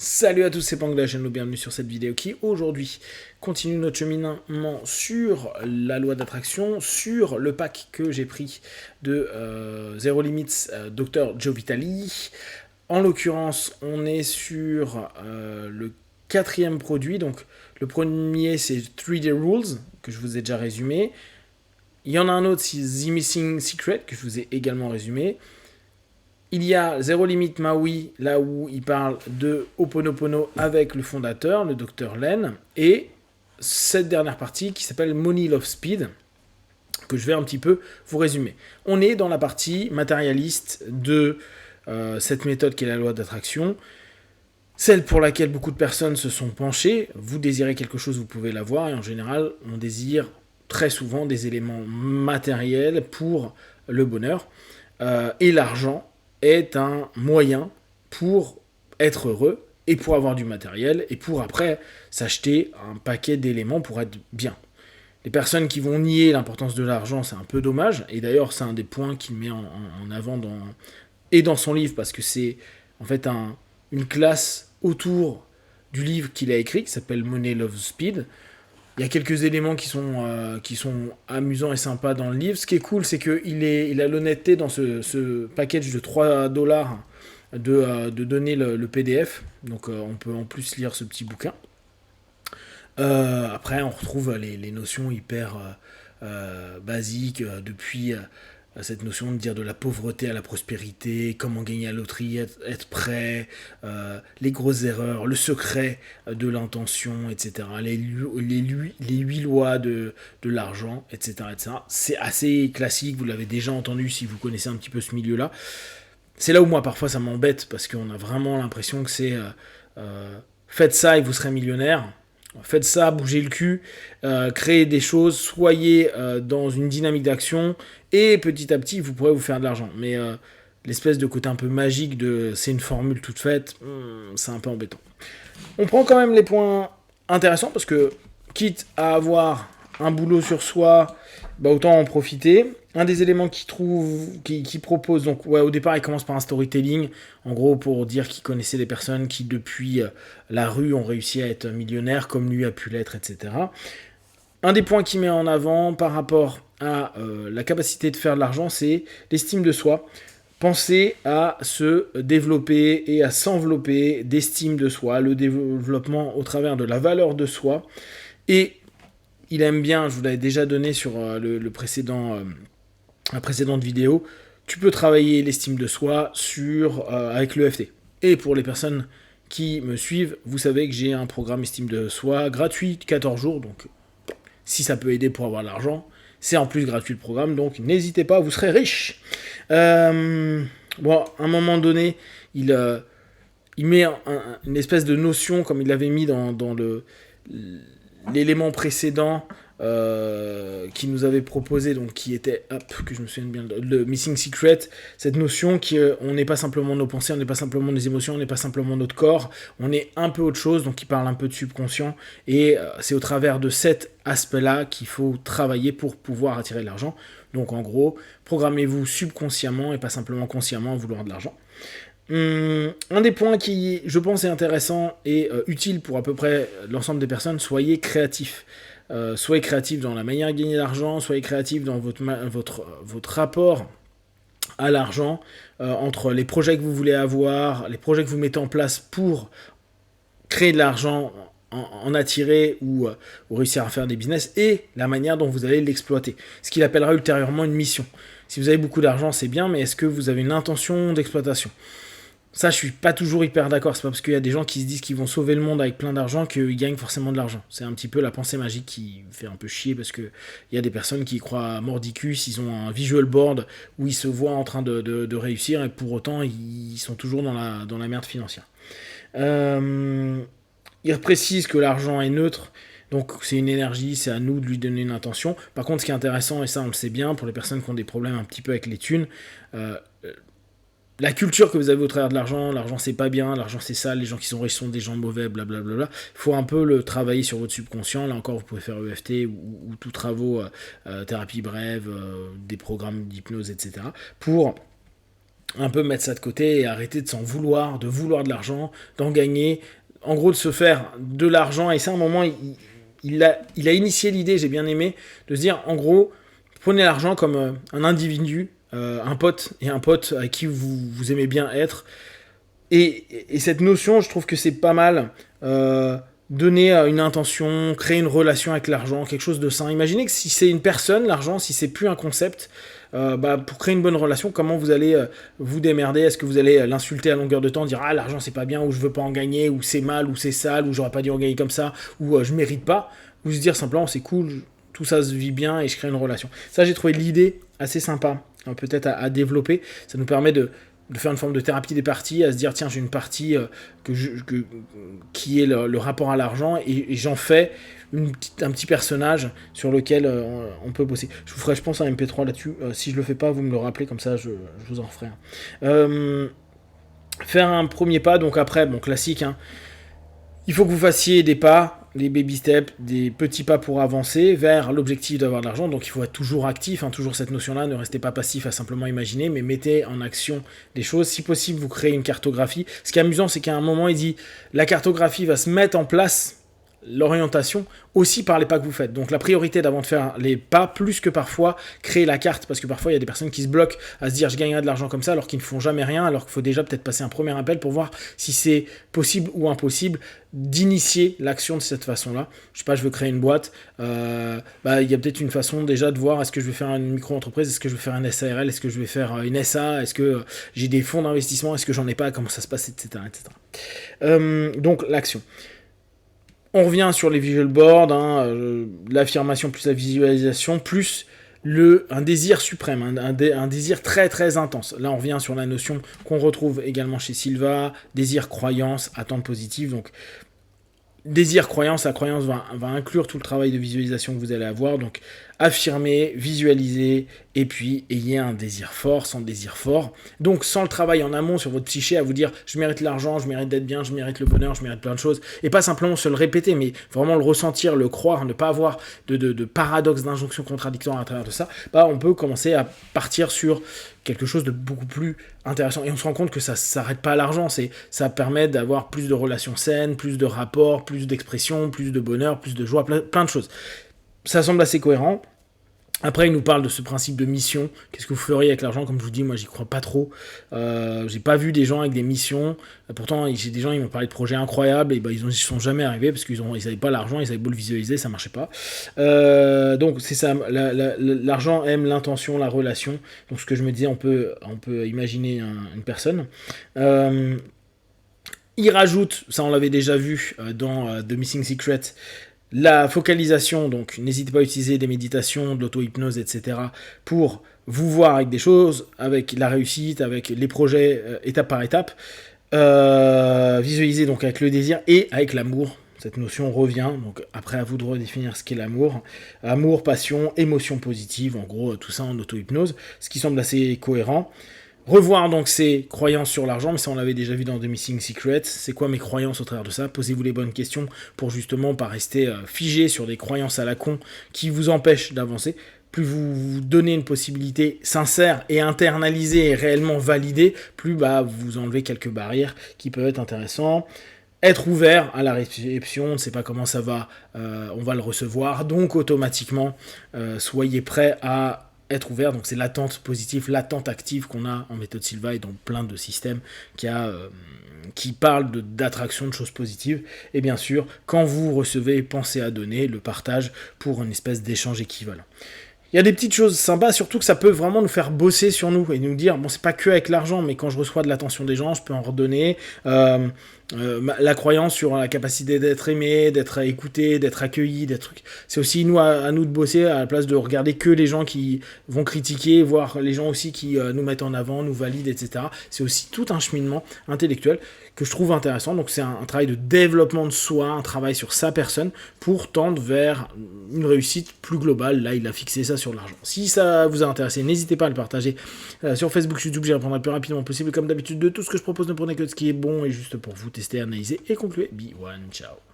Salut à tous, c'est Pang de la chaîne, bienvenue sur cette vidéo qui aujourd'hui continue notre cheminement sur la loi d'attraction, sur le pack que j'ai pris de Zero Limits Dr Joe Vitale. En l'occurrence, on est sur le quatrième produit, donc le premier c'est 3D Rules, que je vous ai déjà résumé. Il y en a un autre, c'est The Missing Secret, que je vous ai également résumé. Il y a Zero Limit Maui, là où il parle de Ho'oponopono avec le fondateur, le Dr Len, et cette dernière partie qui s'appelle Money Love Speed, que je vais un petit peu vous résumer. On est dans la partie matérialiste de cette méthode qui est la loi d'attraction, celle pour laquelle beaucoup de personnes se sont penchées. Vous désirez quelque chose, vous pouvez l'avoir, et en général, on désire très souvent des éléments matériels pour le bonheur, et l'argent est un moyen pour être heureux et pour avoir du matériel et pour après s'acheter un paquet d'éléments pour être bien. Les personnes qui vont nier l'importance de l'argent, c'est un peu dommage, et d'ailleurs c'est un des points qu'il met en avant dans son livre, parce que c'est en fait une classe autour du livre qu'il a écrit, qui s'appelle Money Love Speed. Il y a quelques éléments qui sont amusants et sympas dans le livre. Ce qui est cool, c'est qu'il a l'honnêteté dans ce package de 3 dollars de donner le PDF. Donc on peut en plus lire ce petit bouquin. Après, on retrouve les notions hyper basiques, depuis cette notion de dire de la pauvreté à la prospérité, comment gagner à la loterie, être prêt, les grosses erreurs, le secret de l'intention, etc. Les 8 lois de l'argent, etc., etc. C'est assez classique, vous l'avez déjà entendu si vous connaissez un petit peu ce milieu-là. C'est là où moi parfois ça m'embête, parce qu'on a vraiment l'impression que c'est faites ça et vous serez millionnaire. Faites ça, bougez le cul, créez des choses, soyez dans une dynamique d'action, et petit à petit, vous pourrez vous faire de l'argent. Mais l'espèce de côté un peu magique de c'est une formule toute faite, c'est un peu embêtant. On prend quand même les points intéressants, parce que quitte à avoir un boulot sur soi, bah autant en profiter. Un des éléments qu'il propose, donc ouais, au départ il commence par un storytelling, en gros pour dire qu'il connaissait des personnes qui depuis la rue ont réussi à être millionnaires, comme lui a pu l'être, etc. Un des points qu'il met en avant par rapport à la capacité de faire de l'argent, c'est l'estime de soi. Pensez à se développer et à s'envelopper d'estime de soi, le développement au travers de la valeur de soi. Et il aime bien, je vous l'avais déjà donné sur la précédente vidéo, tu peux travailler l'estime de soi avec l'EFT. Et pour les personnes qui me suivent, vous savez que j'ai un programme estime de soi gratuit, 14 jours, donc si ça peut aider pour avoir de l'argent, c'est en plus gratuit le programme, donc n'hésitez pas, vous serez riche. Bon, à un moment donné, il met une espèce de notion, comme il l'avait mis dans l'élément précédent qui nous avait proposé, donc qui était, que je me souvienne bien, le Missing Secret, cette notion qu'on n'est pas simplement nos pensées, on n'est pas simplement nos émotions, on n'est pas simplement notre corps, on est un peu autre chose, donc il parle un peu de subconscient, et c'est au travers de cet aspect-là qu'il faut travailler pour pouvoir attirer de l'argent. Donc en gros, programmez-vous subconsciemment et pas simplement consciemment à vouloir de l'argent. Un des points qui, je pense, est intéressant et utile pour à peu près l'ensemble des personnes, soyez créatifs. Soyez créatifs dans la manière de gagner de l'argent, soyez créatifs dans votre rapport à l'argent, entre les projets que vous voulez avoir, les projets que vous mettez en place pour créer de l'argent, en attirer ou réussir à faire des business, et la manière dont vous allez l'exploiter. Ce qu'il appellera ultérieurement une mission. Si vous avez beaucoup d'argent, c'est bien, mais est-ce que vous avez une intention d'exploitation ? Ça, je suis pas toujours hyper d'accord. C'est pas parce qu'il y a des gens qui se disent qu'ils vont sauver le monde avec plein d'argent qu'ils gagnent forcément de l'argent. C'est un petit peu la pensée magique qui fait un peu chier, parce que il y a des personnes qui croient à mordicus, ils ont un visual board où ils se voient en train de réussir, et pour autant ils sont toujours dans la merde financière. Il précise que l'argent est neutre. Donc c'est une énergie, c'est à nous de lui donner une intention. Par contre, ce qui est intéressant, et ça on le sait bien, pour les personnes qui ont des problèmes un petit peu avec les thunes, la culture que vous avez au travers de l'argent c'est pas bien, l'argent c'est sale, les gens qui sont riches sont des gens mauvais, blablabla. Il faut un peu le travailler sur votre subconscient. Là encore, vous pouvez faire EFT ou tout travaux, thérapie brève, des programmes d'hypnose, etc. pour un peu mettre ça de côté et arrêter de s'en vouloir, de vouloir de l'argent, d'en gagner, en gros de se faire de l'argent. Et c'est un moment, il a initié l'idée, j'ai bien aimé, de se dire en gros, prenez l'argent comme un individu, un pote avec qui vous aimez bien être. Et cette notion, je trouve que c'est pas mal. Donner une intention, créer une relation avec l'argent, quelque chose de sain. Imaginez que si c'est une personne, l'argent, si c'est plus un concept, pour créer une bonne relation, comment vous allez vous démerder? Est-ce que vous allez l'insulter à longueur de temps, dire ah l'argent c'est pas bien, ou je veux pas en gagner, ou c'est mal, ou c'est sale, ou j'aurais pas dû en gagner comme ça, ou je mérite pas, ou se dire simplement c'est cool, tout ça se vit bien et je crée une relation. Ça, j'ai trouvé l'idée assez sympa, peut-être à développer. Ça nous permet de faire une forme de thérapie des parties, à se dire tiens j'ai une partie qui est le rapport à l'argent et j'en fais un petit personnage sur lequel on peut bosser. Je vous ferai je pense un MP3 là-dessus, si je le fais pas vous me le rappelez, comme ça je vous en ferai un. Faire un premier pas, donc après, bon classique, hein, il faut que vous fassiez des pas, des baby steps, des petits pas pour avancer vers l'objectif d'avoir de l'argent. Donc il faut être toujours actif, hein, toujours cette notion-là, ne restez pas passif à simplement imaginer, mais mettez en action des choses. Si possible, vous créez une cartographie. Ce qui est amusant, c'est qu'à un moment, il dit la cartographie va se mettre en place, l'orientation, aussi par les pas que vous faites. Donc la priorité d'avant de faire les pas, plus que parfois créer la carte, parce que parfois il y a des personnes qui se bloquent à se dire je gagnerai de l'argent comme ça, alors qu'ils ne font jamais rien, alors qu'il faut déjà peut-être passer un premier appel pour voir si c'est possible ou impossible d'initier l'action de cette façon-là. Je sais pas, je veux créer une boîte, il y a peut-être une façon déjà de voir est-ce que je vais faire une micro-entreprise, est-ce que je vais faire un SARL, est-ce que je vais faire une SA, est-ce que j'ai des fonds d'investissement, est-ce que j'en ai pas, comment ça se passe, etc. Donc l'action. On revient sur les visual boards, l'affirmation plus la visualisation, plus un désir suprême, un désir très très intense. Là on revient sur la notion qu'on retrouve également chez Silva, désir, croyance, attente positive. Donc désir, croyance, la croyance va inclure tout le travail de visualisation que vous allez avoir. Donc affirmer, visualiser, et puis ayez un désir fort, sans désir fort. Donc sans le travail en amont sur votre psyché à vous dire je mérite l'argent, je mérite d'être bien, je mérite le bonheur, je mérite plein de choses, et pas simplement se le répéter, mais vraiment le ressentir, le croire, ne pas avoir de paradoxe, d'injonction contradictoire à travers de ça, on peut commencer à partir sur quelque chose de beaucoup plus intéressant. Et on se rend compte que ça ne s'arrête pas à l'argent, ça permet d'avoir plus de relations saines, plus de rapports, plus d'expression, plus de bonheur, plus de joie, plein de choses. Ça semble assez cohérent. Après, il nous parle de ce principe de mission. Qu'est-ce que vous feriez avec l'argent? Comme je vous dis, moi, j'y crois pas trop. J'ai pas vu des gens avec des missions. Pourtant, j'ai des gens, ils m'ont parlé de projets incroyables, et ils sont jamais arrivés parce qu'ils avaient pas l'argent, ils avaient beau le visualiser, ça marchait pas. Donc, c'est ça. L'argent aime l'intention, la relation. Donc, ce que je me disais, on peut imaginer une personne. Il rajoute, ça on l'avait déjà vu dans The Missing Secret, la focalisation. Donc n'hésitez pas à utiliser des méditations, de l'auto-hypnose, etc. pour vous voir avec des choses, avec la réussite, avec les projets étape par étape. Visualiser donc avec le désir et avec l'amour. Cette notion revient, donc après à vous de redéfinir ce qu'est l'amour. Amour, passion, émotion positive, en gros tout ça en auto-hypnose, ce qui semble assez cohérent. Revoir donc ses croyances sur l'argent, mais ça on l'avait déjà vu dans The Missing Secret. C'est quoi mes croyances au travers de ça? Posez-vous les bonnes questions pour justement pas rester figé sur des croyances à la con qui vous empêchent d'avancer. Plus vous vous donnez une possibilité sincère et internalisée et réellement validée, plus vous enlevez quelques barrières qui peuvent être intéressantes. Être ouvert à la réception, on ne sait pas comment ça va, on va le recevoir, donc automatiquement soyez prêt à être ouvert. Donc c'est l'attente positive, l'attente active qu'on a en méthode Silva et dans plein de systèmes qui parlent d'attraction, de choses positives. Et bien sûr, quand vous recevez, pensez à donner le partage pour une espèce d'échange équivalent. Il y a des petites choses sympas, surtout que ça peut vraiment nous faire bosser sur nous et nous dire, bon, c'est pas que avec l'argent, mais quand je reçois de l'attention des gens, je peux en redonner. La croyance sur la capacité d'être aimé, d'être écouté, d'être accueilli, c'est aussi à nous de bosser à la place de regarder que les gens qui vont critiquer, voir les gens aussi qui nous mettent en avant, nous valident, etc. C'est aussi tout un cheminement intellectuel que je trouve intéressant. Donc c'est un travail de développement de soi, un travail sur sa personne pour tendre vers une réussite plus globale. Là, il a fixé ça sur l'argent. Si ça vous a intéressé, n'hésitez pas à le partager sur Facebook, YouTube. J'y répondrai le plus rapidement possible. Comme d'habitude, de tout ce que je propose, ne prenez que ce qui est bon et juste pour vous tester, analyser et conclure. Be one, ciao.